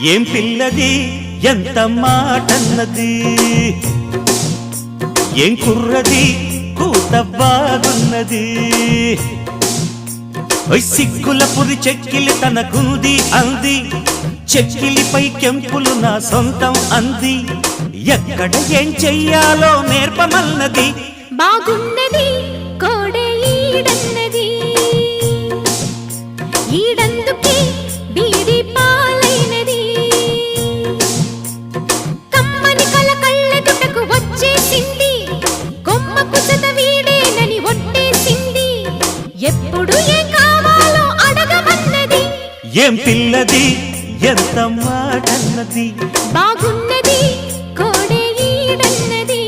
ఏం పిల్లది ఎంత మాటన్నది ఏం కుర్రది కూత బాగున్నది సిగ్గుల పురి చెక్కిలి తనకుంది అంది చెక్కిలిపై కెంపులు నా సొంతం అంది ఎక్కడ ఏం చెయ్యాలో నేర్పమన్నది బాగున్నది కోడే ఈడన్నది ఈడందుకే బీడి పాలైనది కమ్మని కల కళ్ళెదుటకు వచ్చేసింది కొమ్మకు చద వీడేనని ఒట్టేసింది ఎప్పుడు ఏం కావాలో అడగమన్నది ఏం పిల్లది ఎంత మాటన్నది బాగున్నది కోడే ఈడన్నది